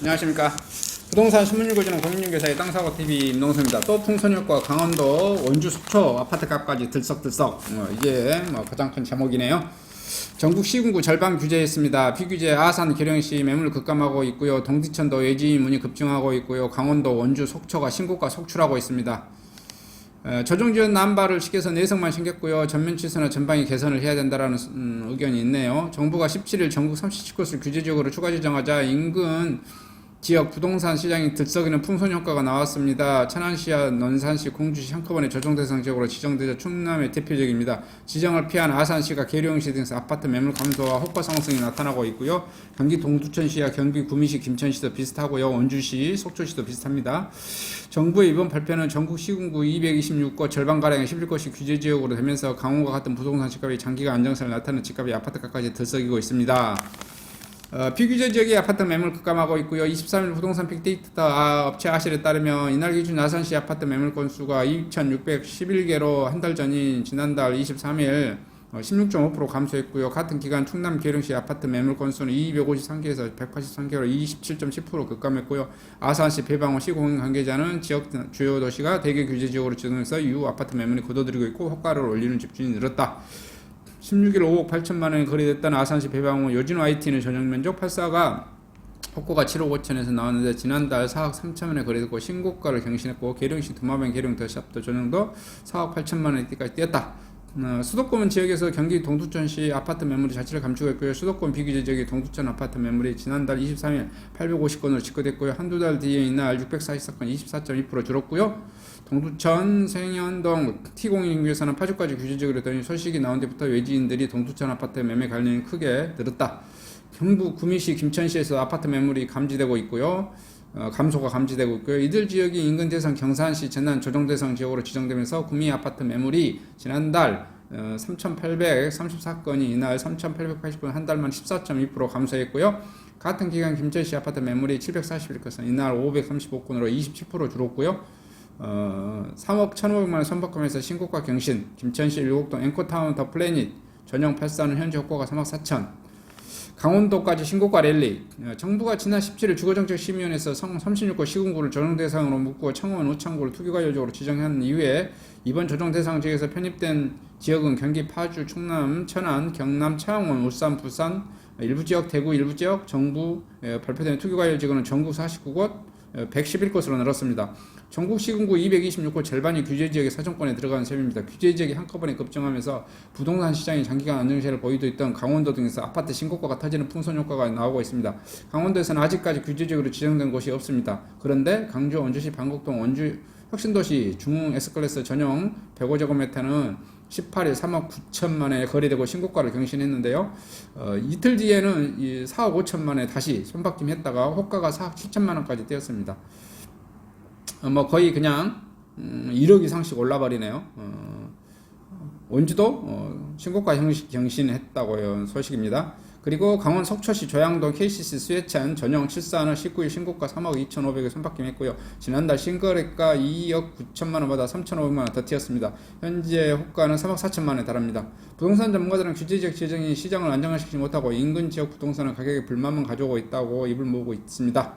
안녕하십니까. 부동산 신문일고지는 공인중개사의 땅사고TV 임동섭입니다. 또 풍선효과 강원도 원주 속초 아파트값까지 들썩들썩 이게 가장 큰 제목이네요. 전국 시군구 절반 규제했습니다. 비규제 아산 계령시 매물 급감하고 있고요. 동두천도 외지 문이 급증하고 있고요. 강원도 원주 속초가 신고가 속출하고 있습니다. 조정지원 남발을 시켜서 내성만 신겼고요. 전면 취소나 전방위 개선을 해야 된다라는 의견이 있네요. 정부가 17일 전국 37곳을 규제지역으로 추가 지정하자 인근 지역 부동산 시장이 들썩이는 풍선 효과가 나왔습니다. 천안시와 논산시, 공주시 한꺼번에 조정 대상 지역으로 지정되자 충남의 대표적입니다. 지정을 피한 아산시가 계룡시 등에서 아파트 매물 감소와 호가 상승이 나타나고 있고요. 경기 동두천시와 경기 구미시, 김천시도 비슷하고요. 원주시, 속초시도 비슷합니다. 정부의 이번 발표는 전국 시군구 226곳 절반가량의 11곳이 규제지역으로 되면서 강원과 같은 부동산 집값이 장기간 안정세를 나타내는 집값이 아파트값까지 들썩이고 있습니다. 비규제 지역의 아파트 매물 급감하고 있고요. 23일 부동산 빅데이터 업체 아실에 따르면 이날 기준 아산시 아파트 매물 건수가 2,611개로 한 달 전인 지난달 23일 16.5% 감소했고요. 같은 기간 충남 계룡시 아파트 매물 건수는 253개에서 183개로 27.10% 급감했고요. 아산시 배방호 시공인 관계자는 지역 주요 도시가 대개 규제 지역으로 지정해서 이후 아파트 매물이 거둬들이고 있고 호가를 올리는 집주인이 늘었다. 16일 5억 8천만 원이 거래됐다는 아산시 배방호 요진호 IT는 전용 면적 84가 폭고가 7억 5천에서 나왔는데 지난달 4억 3천 원에 거래됐고 신고가를 경신했고 계룡시 두마뱅 계룡 더샵도 전용도 4억 8천만 원까지 뛰었다. 수도권 지역에서 경기 동두천시 아파트 매물이 자취를 감추고 있고요. 수도권 비규제 지역의 동두천 아파트 매물이 지난달 23일 850건으로 집계됐고요. 한두 달 뒤에 이날 640사건 24.2% 줄었고요. 동두천, 생현동, T01구에서는 파주까지 규제지역으로 되니 소식이 나온 뒤부터 외지인들이 동두천 아파트 매매 관련이 크게 늘었다. 경북 구미시, 김천시에서 아파트 매물이 감지되고 있고요. 감소가 감지되고 있고요. 이들 지역이 인근 대상 경산시 재난 조정 대상 지역으로 지정되면서 구미 아파트 매물이 지난달 3,834건이 이날 3,880건 한 달만 14.2% 감소했고요. 같은 기간 김천시 아파트 매물이 741건은 이날 535건으로 27% 줄었고요. 3억 1,500만 원 선박금에서 신고가 경신, 김천시 일곡동 앵커타운 더 플래닛 전용 84는 현재 효과가 3억 4천. 강원도까지 신고가 랠리. 정부가 지난 17일 주거정책심의위원회에서 36곳 시군구를 조정 대상으로 묶고 청원, 우창구를 투기과열적으로 지정한 이후에 이번 조정 대상 지역에서 편입된 지역은 경기 파주, 충남, 천안, 경남, 창원, 울산, 부산, 일부 지역, 대구 일부 지역, 정부 발표된 투기과열 지역은 전국 49곳, 111곳으로 늘었습니다. 전국 시군구 226곳 절반이 규제지역의 사정권에 들어가는 셈입니다. 규제지역이 한꺼번에 급증하면서 부동산 시장이 장기간 안정세를 보이고 있던 강원도 등에서 아파트 신고가가 터지는 풍선 효과가 나오고 있습니다. 강원도에서는 아직까지 규제지역으로 지정된 곳이 없습니다. 그런데 강주, 원주시, 방곡동, 원주 혁신도시 중흥 S클래스 전용 105제곱미터는 18일 3억 9천만에 거래되고 신고가를 경신했는데요. 이틀 뒤에는 4억 5천만에 다시 손바뀜했다가 호가가 4억 7천만원까지 뛰었습니다. 거의 그냥 1억 이상씩 올라버리네요. 원주도 신고가 경신했다고요 소식입니다. 그리고 강원 속초시 조양동 KCC 수해찬 전용 74는 19일 신고가 3억 2,500에 손바뀜했고요. 지난달 신거래가 2억 9천만원보다 3,500만원 더 튀었습니다. 현재 호가는 3억 4천만원에 달합니다. 부동산 전문가들은 규제지역 지정이 시장을 안정화시키지 못하고 인근 지역 부동산은 가격에 불만만 가져오고 있다고 입을 모으고 있습니다.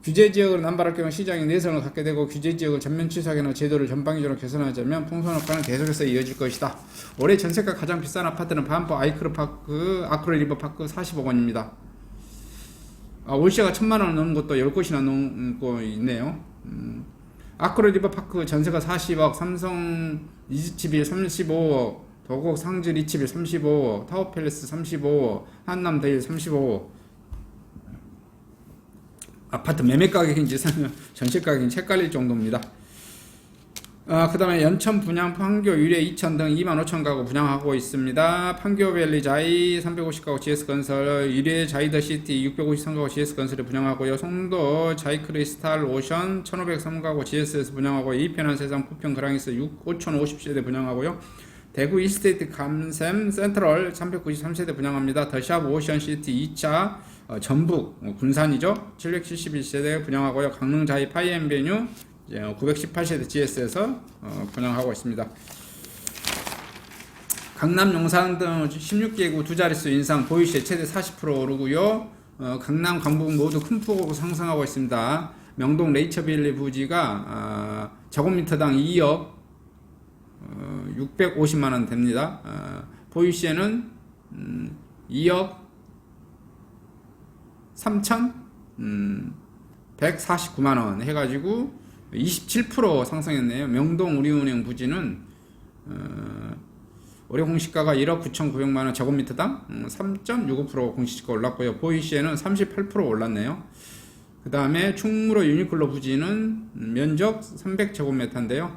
규제지역을 남발할 경우 시장이 내성을 갖게 되고 규제지역을 전면 취소하거나 제도를 전방위적으로 개선하자면 풍선 효과는 계속해서 이어질 것이다. 올해 전세가 가장 비싼 아파트는 반포 아크로 리버파크 40억 원입니다. 월세가 1,000만원 넘는 것도 10곳이나 넘고 있네요. 아크로 리버파크 전세가 40억, 삼성 이즈치빌 35억, 도곡 상즈 리치빌 35억, 타워팰리스 35억, 한남데일 35억. 아파트 매매 가격인지 전세 가격인지 헷갈릴 정도입니다. 그 다음에 연천 분양 판교 유례 2천 등 25,000가구 분양하고 있습니다. 판교밸리 자이 350가구 GS건설, 유례 자이더시티 653가구 GS건설을 분양하고요. 송도 자이크리스탈 오션 1,503가구 GS에서 분양하고 이편한 세상 부평 그랑에서 5,050세대 분양하고요. 대구 이스테이트 감샘 센트럴 393세대 분양합니다. 더샵 오션시티 2차 전북 군산이죠. 771세대 분양하고요. 강릉 자이 파이엠베뉴 918세대 GS에서 분양하고 있습니다. 강남 용산 등 16개구 두 자릿수 인상 보유세 최대 40% 오르고요. 강남, 강북 모두 큰 폭으로 상승하고 있습니다. 명동 레이처빌리 부지가 제곱미터당 2억 650만원 됩니다. 보유시에는 2억 3천 149만원 해가지고 27% 상승했네요. 명동 우리은행 부지는 올해 공시가가 1억 9,900만원 제곱미터당 3.65% 공시지가 올랐고요. 보유시에는 38% 올랐네요. 그 다음에 충무로 유니클로 부지는 면적 300제곱미터인데요.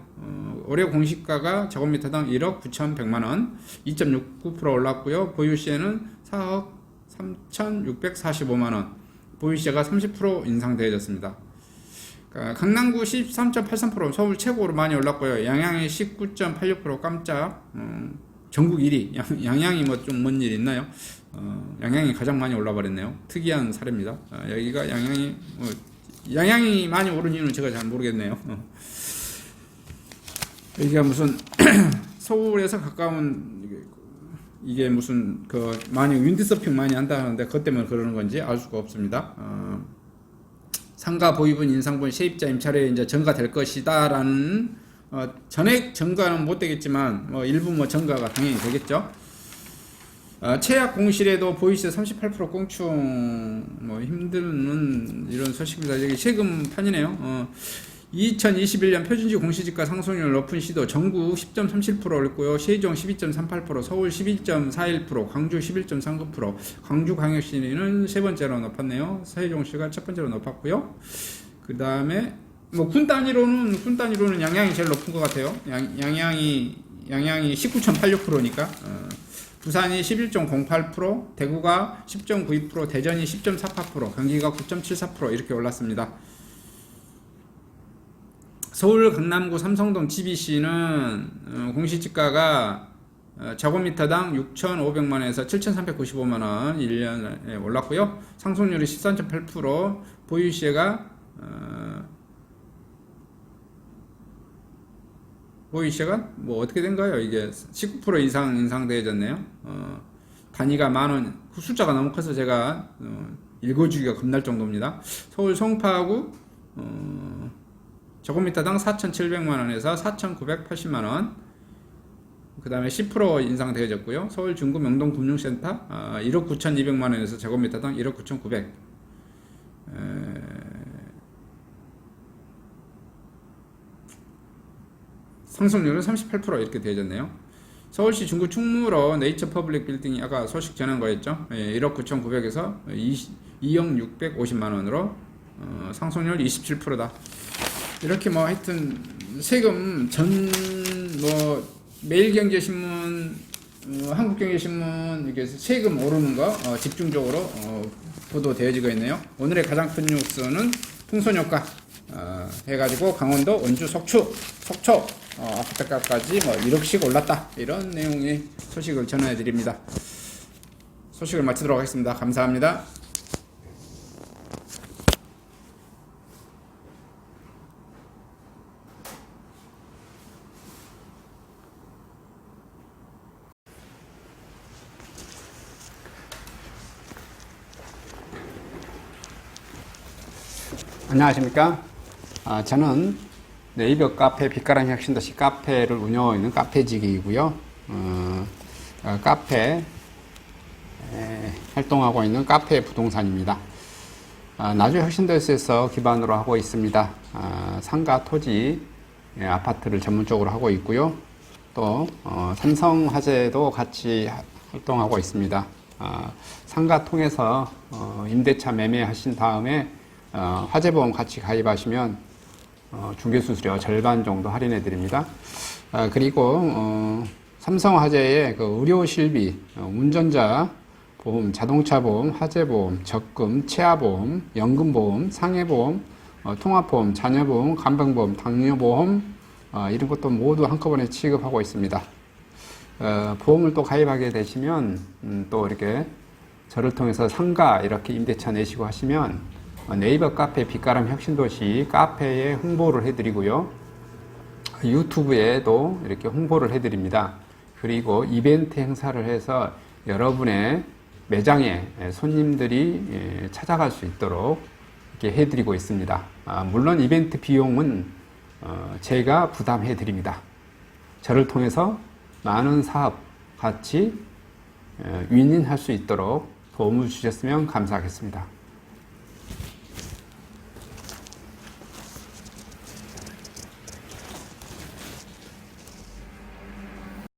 올해 공시가가 제곱미터당 1억 9,100만원 2.69% 올랐고요. 보유시에는 4억 3,645만원 보유시가 30% 인상되어졌습니다. 강남구 13.83% 서울 최고로 많이 올랐고요. 양양이 19.86% 깜짝 전국 1위. 양양이 뭐 좀 뭔 일 있나요? 양양이 가장 많이 올라 버렸네요. 특이한 사례입니다. 여기가 양양이 많이 오른 이유는 제가 잘 모르겠네요. 여기가 무슨 서울에서 가까운 이게 무슨 많이 윈드서핑 많이 한다는데 그것 때문에 그러는 건지 알 수가 없습니다. 상가 보유분 인상분 세입자 임차료에 이제 전가될 것이다라는 전액 전가는 못 되겠지만 일부 전가가 당연히 되겠죠. 최악 공실에도 보유세 38% 꽁충 힘드는 이런 소식입니다. 여기 세금판이네요. 2021년 표준지 공시지가 상승률 높은 시도 전국 10.37% 올렸고요. 세종 12.38%, 서울 11.41%, 광주 11.39%, 광주광역시는 세 번째로 높았네요. 세종시가 첫 번째로 높았고요. 그 다음에 군 단위로는 양양이 제일 높은 것 같아요. 양양이 19.86%니까. 부산이 11.08%, 대구가 10.92%, 대전이 10.48%, 경기가 9.74% 이렇게 올랐습니다. 서울 강남구 삼성동 GBC는 공시지가가 제곱미터당 6,500만원에서 7,395만원 1년에 올랐고요. 상승률이 13.8%, 보유시가 뭐 어떻게 된가요? 이게 19% 이상 인상되어졌네요. 단위가 만원, 숫자가 너무 커서 제가 읽어주기가 겁날 정도입니다. 서울 송파구 제곱미터당 4,700만원에서 4,980만원, 그 다음에 10% 인상되어졌고요. 서울 중구 명동 금융센터 1억 9,200만원에서 제곱미터당 1억 9,900. 상승률은 38% 이렇게 되어졌네요. 서울시 중구 충무로 네이처 퍼블릭 빌딩이 아까 소식 전한 거였죠. 1억 9,900에서 2억 650만원으로 상승률 27%다. 이렇게 하여튼 세금 매일경제신문, 한국경제신문 이렇게 세금 오르는 거 집중적으로 보도되어지고 있네요. 오늘의 가장 큰 뉴스는 풍선효과 해가지고 강원도 원주 속초 아파트값까지 1억씩 올랐다, 이런 내용의 소식을 전해드립니다. 소식을 마치도록 하겠습니다. 감사합니다. 안녕하십니까. 저는 네이버 카페 빛가람 혁신도시 카페를 운영하고 있는 카페직이고요. 카페 활동하고 있는 카페 부동산입니다. 나주 혁신도시에서 기반으로 하고 있습니다. 상가, 토지, 아파트를 전문적으로 하고 있고요. 또 삼성화재도 같이 활동하고 있습니다. 상가 통해서 임대차 매매하신 다음에 화재보험 같이 가입하시면 중개수수료 절반 정도 할인해 드립니다. 그리고 삼성화재의 의료실비, 운전자 보험, 자동차 보험, 화재보험, 적금, 치아보험, 연금보험, 상해보험, 통합보험, 자녀보험, 간병보험, 당뇨보험 이런 것도 모두 한꺼번에 취급하고 있습니다. 보험을 또 가입하게 되시면 또 이렇게 저를 통해서 상가 이렇게 임대차 내시고 하시면 네이버 카페 빛가람 혁신도시 카페에 홍보를 해드리고요. 유튜브에도 이렇게 홍보를 해드립니다. 그리고 이벤트 행사를 해서 여러분의 매장에 손님들이 찾아갈 수 있도록 이렇게 해드리고 있습니다. 물론 이벤트 비용은 제가 부담해 드립니다. 저를 통해서 많은 사업 같이 윈윈할 수 있도록 도움을 주셨으면 감사하겠습니다.